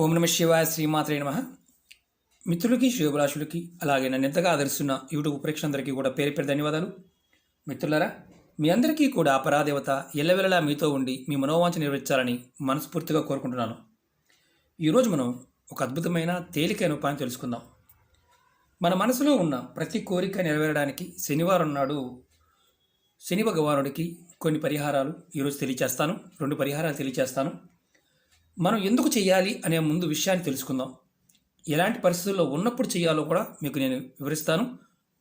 ఓం నమ శివాయ శ్రీమాత్రే నమ. మిత్రులకి శ్రేయోభిలాషులకి అలాగే నన్ను ఎంతగా ఆదరిస్తున్న యూట్యూబ్ ప్రేక్షకులందరికీ కూడా పేరు పేరు ధన్యవాదాలు. మిత్రులారా, మీ అందరికీ కూడా పరాదేవత ఎల్లవెల్లలా మీతో ఉండి మీ మనోవాంఛ నెరవేర్చాలని మనస్ఫూర్తిగా కోరుకుంటున్నాను. ఈరోజు మనం ఒక అద్భుతమైన తేలికైన ఉపాయం తెలుసుకుందాం. మన మనసులో ఉన్న ప్రతి కోరిక నెరవేరడానికి శనివారం నాడు శని భగవానుడికి కొన్ని పరిహారాలు ఈరోజు తెలియచేస్తాను. 2 పరిహారాలు తెలియచేస్తాను. మనం ఎందుకు చేయాలి అనే ముందు విషయాన్ని తెలుసుకుందాం. ఎలాంటి పరిస్థితుల్లో ఉన్నప్పుడు చేయాలో కూడా మీకు నేను వివరిస్తాను.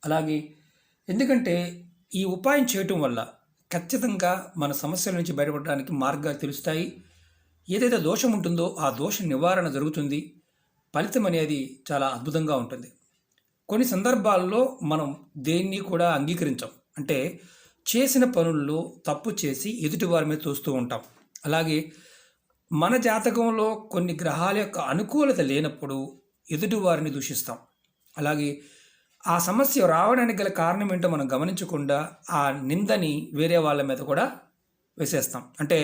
అలాగే ఎందుకంటే ఈ ఉపాయం చేయటం వల్ల ఖచ్చితంగా మన సమస్యల నుంచి బయటపడడానికి మార్గాలు తెలుస్తాయి. ఏదైతే దోషం ఉంటుందో ఆ దోష నివారణ జరుగుతుంది. ఫలితం అనేది చాలా అద్భుతంగా ఉంటుంది. కొన్ని సందర్భాల్లో మనం దేన్ని కూడా అంగీకరించాం. అంటే చేసిన పనుల్లో తప్పు చేసి ఎదుటి వారి మీద తోస్తూ ఉంటాం. అలాగే మన జాతకంలో కొన్ని గ్రహాల యొక్క అనుకూలత లేనప్పుడు ఎదుటివారిని దూషిస్తాం. అలాగే ఆ సమస్య రావడానికి గల కారణం ఏంటో మనం గమనించకుండా ఆ నిందని వేరే వాళ్ళ మీద కూడా వేసేస్తాం. అంటే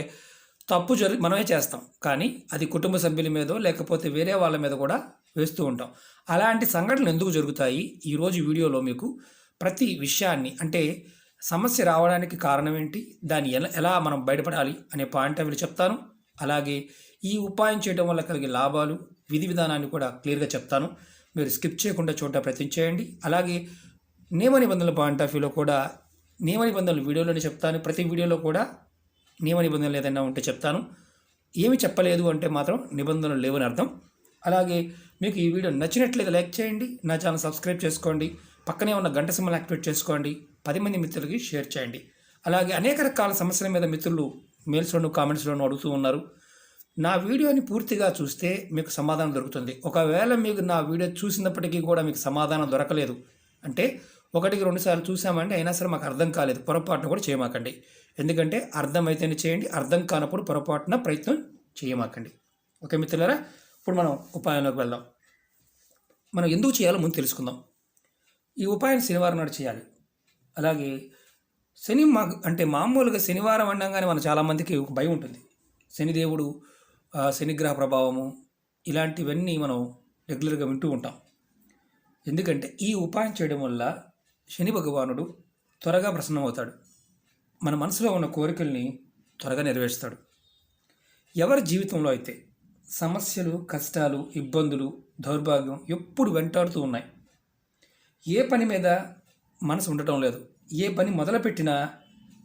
తప్పు మనమే చేస్తాం, కానీ అది కుటుంబ సభ్యుల మీదో లేకపోతే వేరే వాళ్ళ మీద కూడా వేస్తూ ఉంటాం. అలాంటి సంఘటనలు ఎందుకు జరుగుతాయి? ఈరోజు వీడియోలో మీకు ప్రతి విషయాన్ని, అంటే సమస్య రావడానికి కారణం ఏంటి, దాన్ని ఎలా మనం బయటపడాలి అనే పాయింట్ అవి చెప్తాను. అలాగే ఈ ఉపాయం చేయడం వల్ల కలిగే లాభాలు, విధి విధానాన్ని కూడా క్లియర్గా చెప్తాను. మీరు స్కిప్ చేయకుండా చూడటం ప్రయత్నం చేయండి. అలాగే నియమ నిబంధనల పాయింట్ ఆఫ్ వ్యూలో కూడా నియమ నిబంధనలు వీడియోలోనే చెప్తాను. ప్రతి వీడియోలో కూడా నియమ నిబంధనలు ఏదైనా ఉంటే చెప్తాను. ఏమి చెప్పలేదు అంటే మాత్రం నిబంధనలు లేవని అర్థం. అలాగే మీకు ఈ వీడియో నచ్చినట్లయితే లైక్ చేయండి, నా ఛానల్ సబ్స్క్రైబ్ చేసుకోండి, పక్కనే ఉన్న గంట సింబల్ యాక్టివేట్ చేసుకోండి, 10 మంది మిత్రులకి షేర్ చేయండి. అలాగే అనేక రకాల సమస్యల మీద మిత్రులు మెయిల్స్లోనూ కామెంట్స్లోనూ అడుగుతూ ఉన్నారు. నా వీడియోని పూర్తిగా చూస్తే మీకు సమాధానం దొరుకుతుంది. ఒకవేళ మీకు నా వీడియో చూసినప్పటికీ కూడా మీకు సమాధానం దొరకలేదు అంటే 1-2 సార్లు చూసామంటే అయినా సరే మాకు అర్థం కాలేదు, పొరపాటున కూడా చేయమాకండి. ఎందుకంటే అర్థమైతేనే చేయండి, అర్థం కానప్పుడు పొరపాటున ప్రయత్నం చేయమాకండి. ఓకే మిత్రులారా, ఇప్పుడు మనం ఉపాయంలోకి వెళ్దాం. మనం ఎందుకు చేయాలో ముందు తెలుసుకుందాం. ఈ ఉపాయం శనివారం నాడు చేయాలి. అలాగే అంటే మామూలుగా శనివారం అనగానే మన చాలామందికి ఒక భయం ఉంటుంది. శనిదేవుడు, శనిగ్రహ ప్రభావము, ఇలాంటివన్నీ మనం రెగ్యులర్గా వింటూ ఉంటాం. ఎందుకంటే ఈ ఉపాయం చేయడం వల్ల శని భగవానుడు త్వరగా ప్రసన్నమవుతాడు. మన మనసులో ఉన్న కోరికల్ని త్వరగా నెరవేరుస్తాడు. ఎవరి జీవితంలో అయితే సమస్యలు, కష్టాలు, ఇబ్బందులు, దౌర్భాగ్యం ఎప్పుడు వెంటాడుతూ ఉన్నాయి, ఏ పని మీద మనసు ఉండటం లేదు, ఏ పని మొదలుపెట్టినా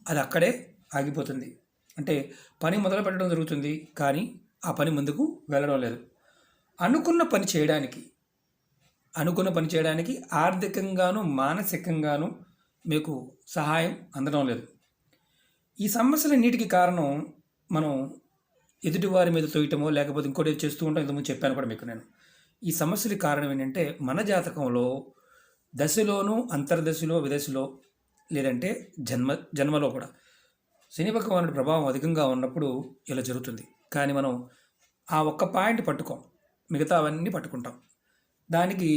అది అక్కడే ఆగిపోతుంది. అంటే పని మొదలు పెట్టడం జరుగుతుంది, కానీ ఆ పని ముందుకు వెళ్ళడం లేదు. అనుకున్న పని చేయడానికి ఆర్థికంగాను మానసికంగాను మీకు సహాయం అందడం లేదు. ఈ సమస్యలన్నిటికీ కారణం మనం ఎదుటివారి మీద తోయటమో లేకపోతే ఇంకోటి చేస్తూ ఉంటాం. ఇంతకుముందు చెప్పాను కూడా మీకు నేను. ఈ సమస్యలకు కారణం ఏంటంటే మన జాతకంలో దశలోనూ, అంతర్దశలో, విదశలో, లేదంటే జన్మలో కూడా శని భగవానుడి ప్రభావం అధికంగా ఉన్నప్పుడు ఇలా జరుగుతుంది. కానీ మనం ఆ ఒక్క పాయింట్ పట్టుకోం, మిగతా అవన్నీ పట్టుకుంటాం. దానికి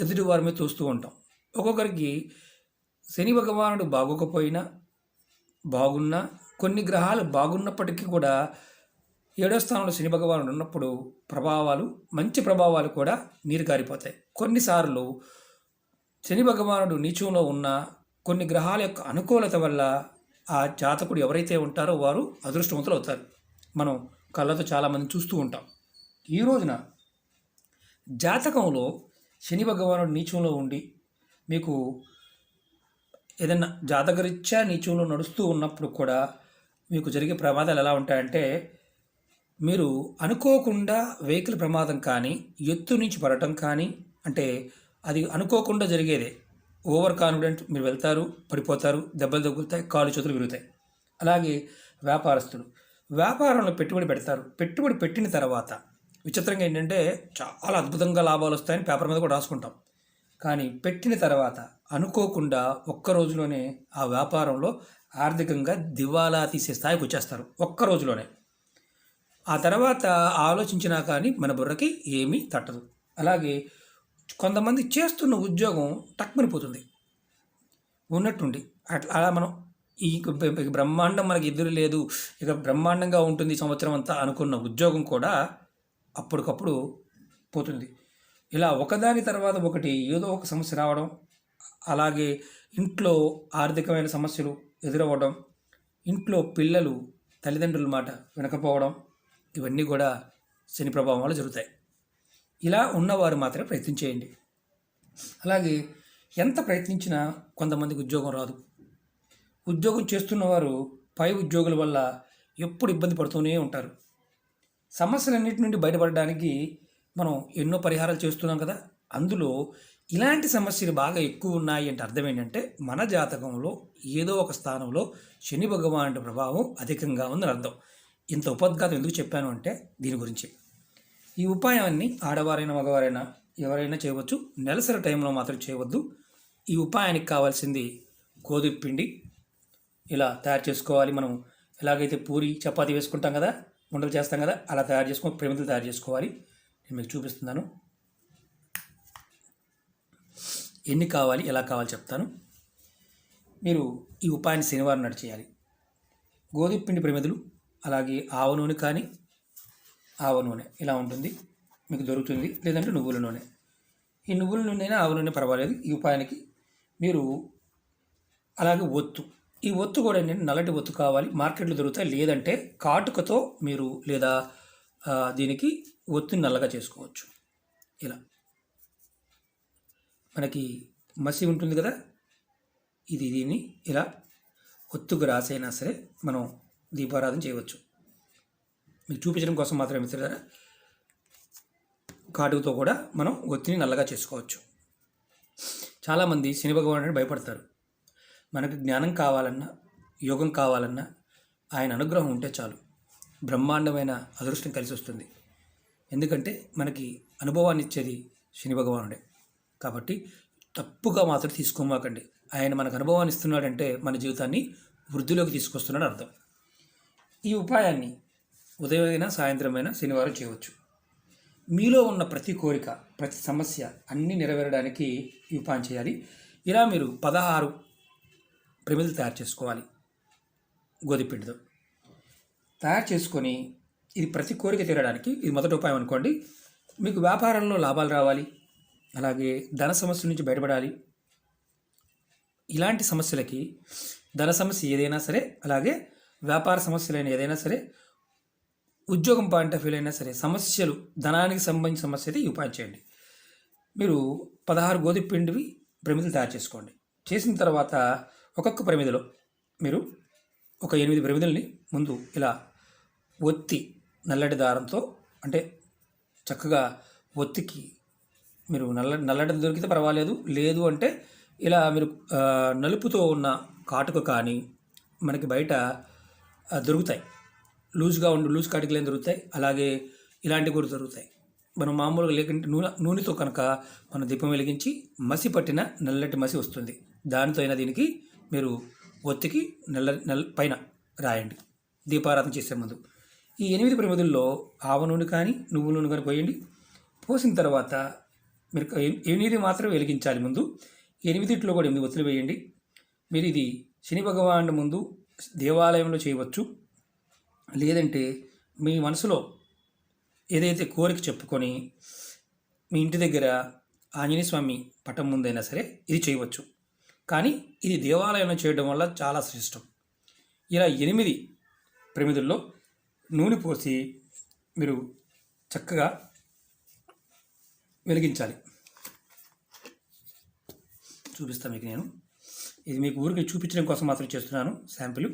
ఎదుటి వారి మీద చూస్తూ ఉంటాం. ఒక్కొక్కరికి శని భగవానుడు బాగోకపోయినా, బాగున్నా, కొన్ని గ్రహాలు బాగున్నప్పటికీ కూడా 7వ స్థానంలో శని భగవానుడు ఉన్నప్పుడు మంచి ప్రభావాలు కూడా నీరు కారిపోతాయి. కొన్నిసార్లు శని భగవానుడు నీచంలో ఉన్న కొన్ని గ్రహాల యొక్క అనుకూలత వల్ల ఆ జాతకుడు ఎవరైతే ఉంటారో వారు అదృష్టవంతులు అవుతారు. మనం కళ్ళతో చాలామంది చూస్తూ ఉంటాం. ఈ రోజున జాతకంలో శని భగవానుడు నీచంలో ఉండి మీకు ఏదైనా జాతకరీత్యా నీచంలో నడుస్తూ ఉన్నప్పుడు కూడా మీకు జరిగే ప్రమాదాలు ఎలా ఉంటాయంటే, మీరు అనుకోకుండా వెహికల్ ప్రమాదం కానీ, ఎత్తు నుంచి పడటం కానీ, అంటే అది అనుకోకుండా జరిగేదే. ఓవర్ కాన్ఫిడెంట్ మీరు వెళ్తారు, పడిపోతారు, దెబ్బలు తగులుతాయి, కాళ్ళు చేతులు విరుగుతాయి. అలాగే వ్యాపారస్తులు వ్యాపారంలో పెట్టుబడి పెడతారు. పెట్టుబడి పెట్టిన తర్వాత విచిత్రంగా ఏంటంటే చాలా అద్భుతంగా లాభాలు వస్తాయని పేపర్ మీద కూడా రాసుకుంటాం. కానీ పెట్టిన తర్వాత అనుకోకుండా ఒక్క రోజులోనే ఆ వ్యాపారంలో ఆర్థికంగా దివాలా తీసే స్థాయికి వచ్చేస్తారు, ఒక్క రోజులోనే. ఆ తర్వాత ఆలోచించినా కానీ మన బుర్రకి ఏమీ తట్టదు. అలాగే కొంతమంది చేస్తున్న ఉద్యోగం టక్మనిపోతుంది ఉన్నట్టుండి. అలా మనం ఈ బ్రహ్మాండం మనకి ఎదురు లేదు, ఇక బ్రహ్మాండంగా ఉంటుంది సంవత్సరం అంతా అనుకున్న ఉద్యోగం కూడా అప్పటికప్పుడు పోతుంది. ఇలా ఒకదాని తర్వాత ఒకటి ఏదో ఒక సమస్య రావడం, అలాగే ఇంట్లో ఆర్థికమైన సమస్యలు ఎదురవ్వడం, ఇంట్లో పిల్లలు తల్లిదండ్రుల మాట వినకపోవడం, ఇవన్నీ కూడా శని ప్రభావం వల్ల జరుగుతాయి. ఇలా ఉన్నవారు మాత్రమే ప్రయత్నం చేయండి. అలాగే ఎంత ప్రయత్నించినా కొంతమందికి ఉద్యోగం రాదు. ఉద్యోగం చేస్తున్నవారు పై ఉద్యోగుల వల్ల ఎప్పుడు ఇబ్బంది పడుతూనే ఉంటారు. సమస్యలన్నిటి నుండి బయటపడడానికి మనం ఎన్నో పరిహారాలు చేస్తున్నాం కదా. అందులో ఇలాంటి సమస్యలు బాగా ఎక్కువ ఉన్నాయి అంటే అర్థం ఏంటంటే మన జాతకంలో ఏదో ఒక స్థానంలో శని భగవానుడి ప్రభావం అధికంగా ఉందని అర్థం. ఇంత ఉపద్ఘాతం ఎందుకు చెప్పాను అంటే దీని గురించి. ఈ ఉపాయాన్ని ఆడవారైనా మగవారైనా ఎవరైనా చేయవచ్చు. నెలసరి టైంలో మాత్రం చేయవద్దు. ఈ ఉపాయానికి కావాల్సింది గోధుమ పిండి ఇలా తయారు చేసుకోవాలి. మనం ఎలాగైతే పూరి చపాతీ వేసుకుంటాం కదా, ఉండలు చేస్తాం కదా, అలా తయారు చేసుకొని ప్రమిదలు తయారు చేసుకోవాలి. నేను మీకు చూపిస్తున్నాను. ఎన్ని కావాలి, ఎలా కావాలి చెప్తాను. మీరు ఈ ఉపాయాన్ని శనివారం నాడు చేయాలి. గోధుమ పిండి ప్రమిదలు, అలాగే ఆవ నూనె కానీ ఆవ నూనె ఇలా ఉంటుంది, మీకు దొరుకుతుంది. లేదంటే నువ్వుల నూనె. ఈ నువ్వుల నూనె అయినా ఆవ నూనె పర్వాలేదు ఈ ఉపాయానికి. మీరు అలాగే ఒత్తు, ఈ ఒత్తు కూడా ఏంటంటే నల్లటి ఒత్తు కావాలి, మార్కెట్లో దొరుకుతాయి. లేదంటే కాటుకతో మీరు లేదా దీనికి ఒత్తుని నల్లగా చేసుకోవచ్చు. ఇలా మనకి మసి ఉంటుంది కదా, దీన్ని ఇలా ఒత్తుకు రాసైనా సరే మనం దీపారాధన చేయవచ్చు. మీకు చూపించడం కోసం మాత్రమే మిత్రులారా. కాటుకతో కూడా మనం ఒత్తిని నల్లగా చేసుకోవచ్చు. చాలామంది శని భగవానుడిని భయపడతారు. మనకు జ్ఞానం కావాలన్నా, యోగం కావాలన్నా ఆయన అనుగ్రహం ఉంటే చాలు, బ్రహ్మాండమైన అదృష్టం కలిసి వస్తుంది. ఎందుకంటే మనకి అనుభవాన్ని ఇచ్చేది శని భగవానుడే. కాబట్టి తప్పుగా మాత్రం తీసుకోమాకండి. ఆయన మనకు అనుభవాన్ని ఇస్తున్నాడంటే మన జీవితాన్ని వృద్ధిలోకి తీసుకొస్తున్నాడు అర్థం. ఈ ఉపాయాన్ని ఉదయమైనా సాయంత్రమైనా శనివారం చేయవచ్చు. మీలో ఉన్న ప్రతి కోరిక, ప్రతి సమస్య అన్నీ నెరవేరడానికి ఈ ఉపాయం చేయాలి. ఇలా మీరు 16 ప్రమిదలు తయారు చేసుకోవాలి. గోధుమపిండితో తయారు చేసుకొని ఇది ప్రతి కోరిక తీరడానికి ఇది మొదటి ఉపాయం అనుకోండి. మీకు వ్యాపారంలో లాభాలు రావాలి, అలాగే ధన సమస్యల నుంచి బయటపడాలి. ఇలాంటి సమస్యలకి ధన సమస్య ఏదైనా సరే, అలాగే వ్యాపార సమస్యలైన ఏదైనా సరే, ఉద్యోగం పాయింట్ ఆఫ్ వ్యూ అయినా సరే, సమస్యలు ధనానికి సంబంధించిన సమస్య అయితే ఈ ఉపాయం చేయండి. మీరు 16 గోధుమ పిండివి ప్రమిదలు తయారు చేసుకోండి. చేసిన తర్వాత ఒక్కొక్క ప్రమిదలో మీరు ఒక 8 ప్రమిదల్ని ముందు ఇలా ఒత్తి నల్లటి దారంతో, అంటే చక్కగా ఒత్తికి మీరు నల్లటి దొరికితే పర్వాలేదు, లేదు అంటే ఇలా మీరు నలుపుతో ఉన్న కాటుక కానీ మనకి బయట దొరుకుతాయి. లూజ్ కాటుకలు ఏం దొరుకుతాయి, అలాగే ఇలాంటివి కూడా దొరుకుతాయి. మనం మామూలుగా లేకుంటే నూనెతో కనుక మనం దీపం వెలిగించి మసి పట్టిన నల్లటి మసి వస్తుంది. దానితో అయినా దీనికి మీరు ఒత్తికి పైన రాయండి దీపారాధన చేసే ముందు. ఈ 8 ప్రమిదల్లో ఆవ నూనె కానీ నువ్వు నూనె కానీ పోయండి. పోసిన తర్వాత మీరు 8 మాత్రం వెలిగించాలి. ముందు 8లో కూడా 8 ఒత్తులు వేయండి. మీరు ఇది శని భగవానుడి ముందు దేవాలయంలో చేయవచ్చు. లేదంటే మీ మనసులో ఏదైతే కోరిక చెప్పుకొని మీ ఇంటి దగ్గర ఆంజనేయ స్వామి పటం ముందైనా సరే ఇది చేయవచ్చు. కానీ ఇది దేవాలయంలో చేయడం వల్ల చాలా శ్రేష్టం. ఇలా 8 ప్రమిదల్లో నూనె పోసి మీరు చక్కగా వెలిగించాలి. చూపిస్తాను మీకు నేను. ఇది మీకు ఊరికి చూపించడం కోసం మాత్రం చేస్తున్నాను శాంపిల్.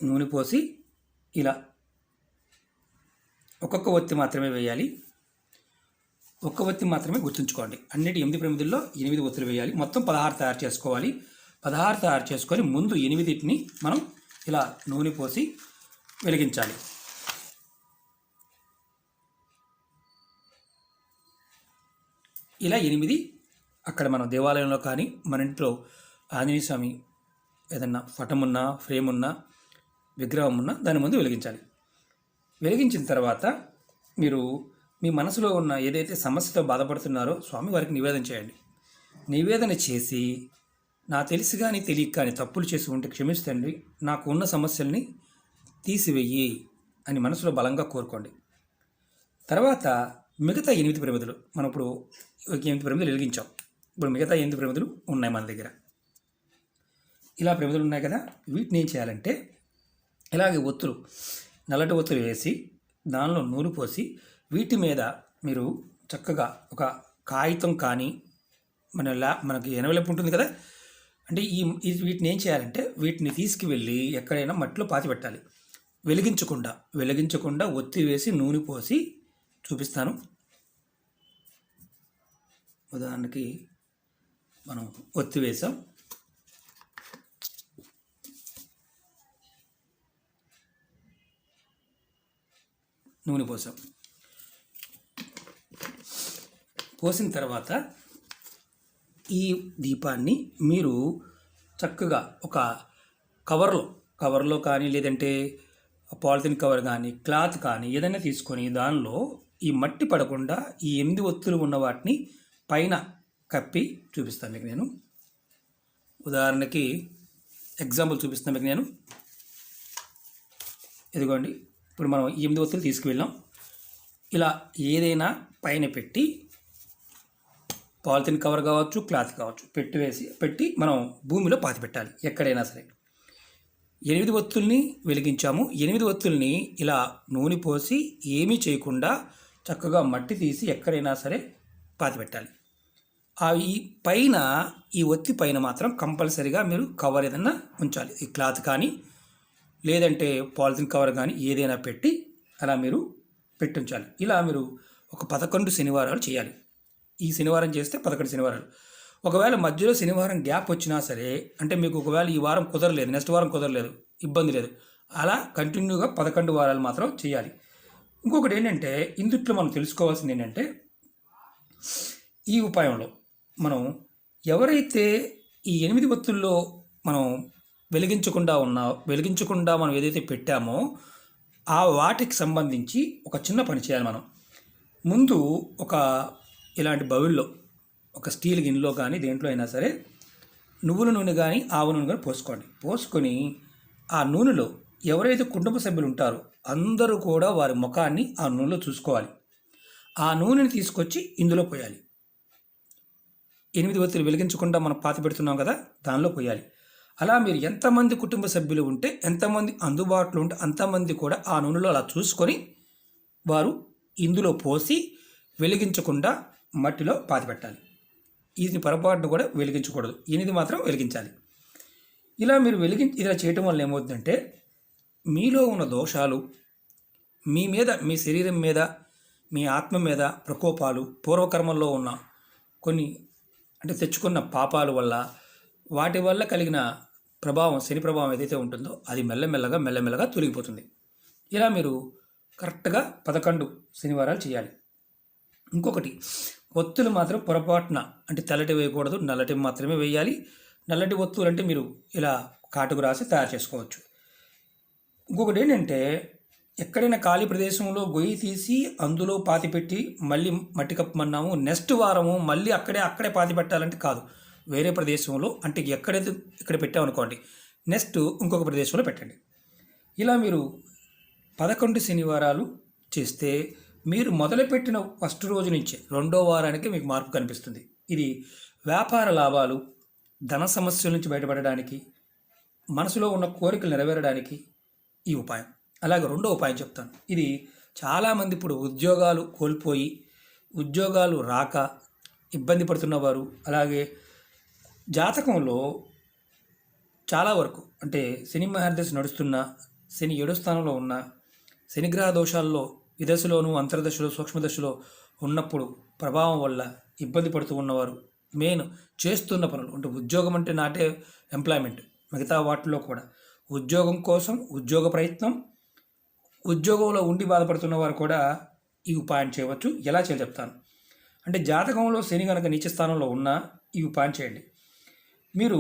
నూనె పోసి ఇలా ఒక్కొక్క ఒత్తి మాత్రమే వేయాలి. ఒక్క ఒత్తి మాత్రమే గుర్తుంచుకోండి. అన్నిటి 8 ప్రమిదల్లో 8 ఒత్తులు వేయాలి. మొత్తం 16 తయారు చేసుకోవాలి. 16 తయారు చేసుకొని ముందు 8ని మనం ఇలా నూనె పోసి వెలిగించాలి. ఇలా 8 అక్కడ మనం దేవాలయంలో కానీ మన ఇంట్లో ఆంజనేయ స్వామి ఏదన్నా పటం ఉన్నా, ఫ్రేమ్ ఉన్నా, విగ్రహం ఉన్నా దాని ముందు వెలిగించాలి. వెలిగించిన తర్వాత మీరు మీ మనసులో ఉన్న ఏదైతే సమస్యతో బాధపడుతున్నారో స్వామివారికి నివేదన చేయండి. నివేదన చేసి నా తెలిసి కానీ తెలియక కానీ తప్పులు చేసి ఉంటే క్షమిస్తండి, నాకు ఉన్న సమస్యల్ని తీసివెయ్యి అని మనసులో బలంగా కోరుకోండి. తర్వాత మిగతా 8 ప్రమిదలు మనం ఇప్పుడు 8 ప్రమిదలు వెలిగించాం. ఇప్పుడు మిగతా 8 ప్రమిదలు ఉన్నాయి మన దగ్గర. ఇలా ప్రమిదలు ఉన్నాయి కదా, వీటిని ఏం చేయాలంటే ఇలాగే ఒత్తులు, నల్లటి ఒత్తులు వేసి దానిలో నూనె పోసి వీటి మీద మీరు చక్కగా ఒక కాగితం కానీ మనకి ఎనవలపు ఉంటుంది కదా, అంటే వీటిని ఏం చేయాలంటే వీటిని తీసుకువెళ్ళి ఎక్కడైనా మట్టిలో పాతి పెట్టాలి. వెలిగించకుండా ఒత్తి వేసి నూనె పోసి చూపిస్తాను. ఉదాహరణకి మనం ఒత్తి వేసాం, నూనె పోసిన తర్వాత ఈ దీపాన్ని మీరు చక్కగా ఒక కవర్లో కానీ లేదంటే పాలిథిన్ కవర్ కానీ క్లాత్ కానీ ఏదైనా తీసుకొని దానిలో ఈ మట్టి పడకుండా ఈ 8 ఒత్తులు ఉన్న వాటిని పైన కప్పి చూపిస్తాను మీకు నేను. ఉదాహరణకి ఎగ్జాంపుల్ చూపిస్తాను మీకు నేను. ఇదిగోండి, ఇప్పుడు మనం 8 ఒత్తులు తీసుకువెళ్ళాం. ఇలా ఏదైనా పైన పెట్టి పాలిథిన్ కవర్ కావచ్చు, క్లాత్ కావచ్చు, పెట్టి మనం భూమిలో పాతి పెట్టాలి ఎక్కడైనా సరే. 8 ఒత్తుల్ని వెలిగించాము. 8 ఒత్తుల్ని ఇలా నూనె పోసి ఏమీ చేయకుండా చక్కగా మట్టి తీసి ఎక్కడైనా సరే పాతి పెట్టాలి. ఈ పైన ఈ ఒత్తి పైన మాత్రం కంపల్సరీగా మీరు కవర్ ఏదైనా ఉంచాలి. ఈ క్లాత్ కానీ లేదంటే పాలిథిన్ కవర్ కానీ ఏదైనా పెట్టి అలా మీరు ఉంచాలి. ఇలా మీరు ఒక 11 శనివారాలు చేయాలి. ఈ శనివారం చేస్తే 11 శనివారాలు. ఒకవేళ మధ్యలో శనివారం గ్యాప్ వచ్చినా సరే, అంటే మీకు ఒకవేళ ఈ వారం కుదరలేదు, నెక్స్ట్ వారం కుదరలేదు, ఇబ్బంది లేదు, అలా కంటిన్యూగా 11 వారాలు మాత్రం చేయాలి. ఇంకొకటి ఏంటంటే ఇందుట్లో మనం తెలుసుకోవాల్సింది ఏంటంటే ఈ ఉపాయంలో మనం ఎవరైతే ఈ 8 ఒత్తుల్లో మనం వెలిగించకుండా మనం ఏదైతే పెట్టామో ఆ వాటికి సంబంధించి ఒక చిన్న పని చేయాలి. మనం ముందు ఇలాంటి బౌల్లో ఒక స్టీల్ గిన్నెలో కానీ దేంట్లో అయినా సరే నువ్వుల నూనె కానీ ఆవ నూనె కానీ పోసుకొని ఆ నూనెలో ఎవరైతే కుటుంబ సభ్యులు ఉంటారో అందరూ కూడా వారి ముఖాన్ని ఆ నూనెలో చూసుకోవాలి. ఆ నూనెని తీసుకొచ్చి ఇందులో పోయాలి. 8 ఒత్తులు వెలిగించకుండా మనం పాతి పెడుతున్నాం కదా, దానిలో పోయాలి. అలా మీరు ఎంతమంది కుటుంబ సభ్యులు ఉంటే, ఎంతమంది అందుబాటులో ఉంటే అంతమంది కూడా ఆ నూనెలో అలా చూసుకొని వారు ఇందులో పోసి వెలిగించకుండా మట్టిలో పాతి పెట్టాలి. ఇది పొరపాటును కూడా వెలిగించకూడదు, 8 మాత్రం వెలిగించాలి. ఇలా మీరు ఇలా చేయటం వల్ల ఏమవుతుందంటే మీలో ఉన్న దోషాలు మీ మీద, మీ శరీరం మీద, మీ ఆత్మ మీద ప్రకోపాలు, పూర్వకర్మల్లో ఉన్న కొన్ని తెచ్చుకున్న పాపాల వల్ల, వాటి వల్ల కలిగిన ప్రభావం, శని ప్రభావం ఏదైతే ఉంటుందో అది మెల్లమెల్లగా తొలగిపోతుంది. ఇలా మీరు కరెక్ట్గా 11 శనివారాలు చేయాలి. ఇంకొకటి, ఒత్తులు మాత్రం పొరపాటున తెల్లటి వేయకూడదు, నల్లటి మాత్రమే వేయాలి. నల్లటి ఒత్తులు అంటే మీరు ఇలా కాటుకు రాసి తయారు చేసుకోవచ్చు. ఇంకొకటి ఏంటంటే ఎక్కడైనా ఖాళీ ప్రదేశంలో గొయ్యి తీసి అందులో పాతి పెట్టి మళ్ళీ మట్టి కప్పమన్నాము, నెక్స్ట్ వారము మళ్ళీ అక్కడే పాతి పెట్టాలంటే కాదు. వేరే ప్రదేశంలో ఇక్కడ పెట్టామనుకోండి, నెక్స్ట్ ఇంకొక ప్రదేశంలో పెట్టండి. ఇలా మీరు 11 శనివారాలు చేస్తే మీరు మొదలుపెట్టిన ఫస్ట్ రోజు నుంచి 2వ వారానికి మీకు మార్పు కనిపిస్తుంది. ఇది వ్యాపార లాభాలు, ధన సమస్యల నుంచి బయటపడడానికి, మనసులో ఉన్న కోరికలు నెరవేరడానికి ఈ ఉపాయం. అలాగే 2వ ఉపాయం చెప్తాను. ఇది చాలామంది ఇప్పుడు ఉద్యోగాలు కోల్పోయి, ఉద్యోగాలు రాక ఇబ్బంది పడుతున్నవారు, అలాగే జాతకంలో చాలా వరకు శని మహర్దశ నడుస్తున్న, శని 7వ స్థానంలో ఉన్న, శనిగ్రహ దోషాల్లో విదశలోను, అంతర్దశలో, సూక్ష్మదశలో ఉన్నప్పుడు ప్రభావం వల్ల ఇబ్బంది పడుతూ ఉన్నవారు, మెయిన్ చేస్తున్న పనులు ఉద్యోగం నాటే ఎంప్లాయ్మెంట్, మిగతా వాటిలో కూడా ఉద్యోగం కోసం ఉద్యోగ ప్రయత్నం, ఉద్యోగంలో ఉండి బాధపడుతున్న వారు కూడా ఈ ఉపాయం చేయవచ్చు. ఎలా చేయాలి చెప్తాను. జాతకంలో శని కనుక నీచ స్థానంలో ఉన్నా ఈ ఉపాయం చేయండి. మీరు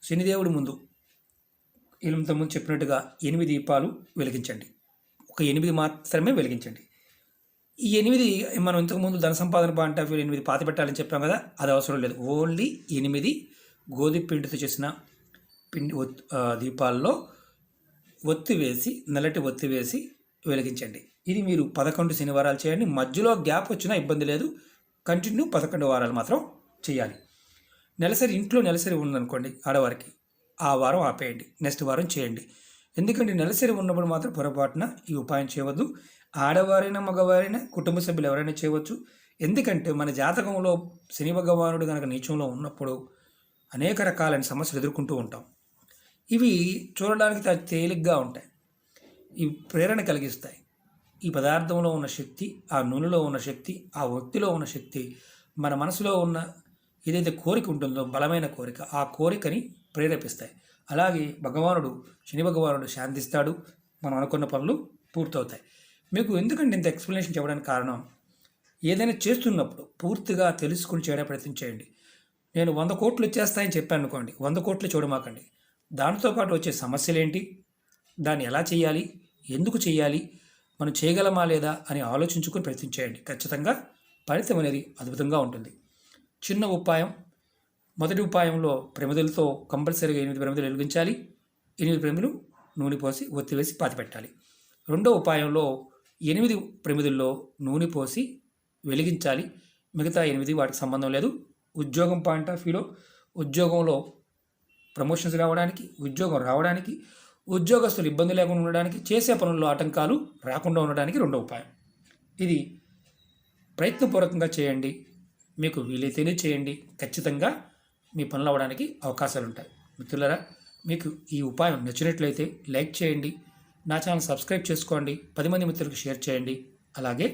శనిదేవుడి ముందు ఇంతకుముందు చెప్పినట్టుగా 8 దీపాలు వెలిగించండి. ఒక 8 మాత్రమే వెలిగించండి. ఈ 8 మనం ఇంతకుముందు ధన సంపాదన పాయింట్ ఆఫ్ వ్యూ 8 పాతి పెట్టాలని చెప్పాం కదా, అది అవసరం లేదు. ఓన్లీ 8 గోధుమ పిండితో చేసిన దీపాల్లో ఒత్తి వేసి, నల్లటి ఒత్తి వేసి వెలిగించండి. ఇది మీరు 11 శనివారాలు చేయండి. మధ్యలో గ్యాప్ వచ్చినా ఇబ్బంది లేదు. కంటిన్యూ 11 వారాలు మాత్రం చేయాలి. ఇంట్లో నెలసరి ఉందనుకోండి ఆడవారికి, ఆ వారం ఆపేయండి, నెక్స్ట్ వారం చేయండి. ఎందుకంటే నెలసరి ఉన్నప్పుడు మాత్రం పొరపాటున ఈ ఉపాయం చేయవద్దు. ఆడవారైనా మగవారైనా కుటుంబ సభ్యులు ఎవరైనా చేయవచ్చు. ఎందుకంటే మన జాతకంలో శని భగవానుడు కనుక నీచంలో ఉన్నప్పుడు అనేక రకాలైన సమస్యలు ఎదుర్కొంటూ ఉంటాం. ఇవి చూడడానికి తేలిగ్గా ఉంటాయి. ఇవి ప్రేరణ కలిగిస్తాయి. ఈ పదార్థంలో ఉన్న శక్తి, ఆ నూనెలో ఉన్న శక్తి, ఆ ఒత్తిలో ఉన్న శక్తి మన మనసులో ఉన్న ఏదైతే కోరిక ఉంటుందో, బలమైన కోరిక, ఆ కోరికని ప్రేరేపిస్తాయి. అలాగే శని భగవానుడు శాంతిస్తాడు. మనం అనుకున్న పనులు పూర్తవుతాయి. మీకు ఎందుకంటే ఇంత ఎక్స్ప్లెనేషన్ చెప్పడానికి కారణం, ఏదైనా చేస్తున్నప్పుడు పూర్తిగా తెలుసుకుని చేయడానికి ప్రయత్నం చేయండి. నేను 100 కోట్లు వచ్చేస్తాయని చెప్పాను అనుకోండి, 100 కోట్లు చూడమాకండి. దానితో పాటు వచ్చే సమస్యలు ఏంటి, దాన్ని ఎలా చేయాలి, ఎందుకు చేయాలి, మనం చేయగలమా లేదా అని ఆలోచించుకొని ప్రయత్నం చేయండి. ఖచ్చితంగా ఫలితం అనేది అద్భుతంగా ఉంటుంది. చిన్న ఉపాయం. మొదటి ఉపాయంలో ప్రమిదలతో కంపల్సరీగా 8 ప్రమిదలు వెలిగించాలి. 8 ప్రమిదలు నూనె పోసి ఒత్తి వేసి పాతిపెట్టాలి. రెండో ఉపాయంలో 8 ప్రమిదల్లో నూనె పోసి వెలిగించాలి. మిగతా 8 వాటికి సంబంధం లేదు. ఉద్యోగం పాయింట్ ఆఫ్ వ్యూలో, ఉద్యోగంలో ప్రమోషన్స్ రావడానికి, ఉద్యోగం రావడానికి, ఉద్యోగస్తులు ఇబ్బంది లేకుండా ఉండడానికి, చేసే పనుల్లో ఆటంకాలు రాకుండా ఉండడానికి రెండో ఉపాయం. ఇది ప్రయత్నపూర్వకంగా చేయండి. మీకు వీలైతేనే చేయండి. ఖచ్చితంగా మీ పనులు అవ్వడానికి అవకాశాలు ఉంటాయి. మిత్రులారా, మీకు ఈ ఉపాయం నచ్చినట్లయితే లైక్ చేయండి. నా ఛానల్ సబ్స్క్రైబ్ చేసుకోండి. 10 మంది మిత్రులకు షేర్ చేయండి. అలాగే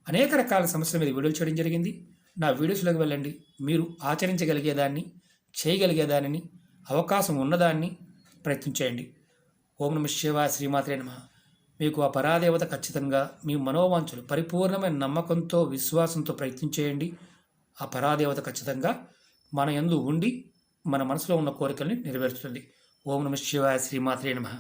అనేక రకాల సమస్యల మీద వీడియోలు చేయడం జరిగింది. నా వీడియోస్లోకి వెళ్ళండి. మీరు ఆచరించగలిగేదాన్ని, చేయగలిగేదానిని, అవకాశం ఉన్నదాన్ని ప్రయత్నం చేయండి. ఓం నమః శివాయ, శ్రీమాత్రే నమః. మీకు ఆ పరాదేవత ఖచ్చితంగా మీ మనోవాంఛలు పరిపూర్ణమైన నమ్మకంతో, విశ్వాసంతో ప్రయత్నం చేయండి. ఆ పరాదేవత ఖచ్చితంగా మన యందు ఉండి మన మనసులో ఉన్న కోరికల్ని నెరవేరుస్తుంది. ఓం నమః శివాయ, శ్రీమాత్రే నమః.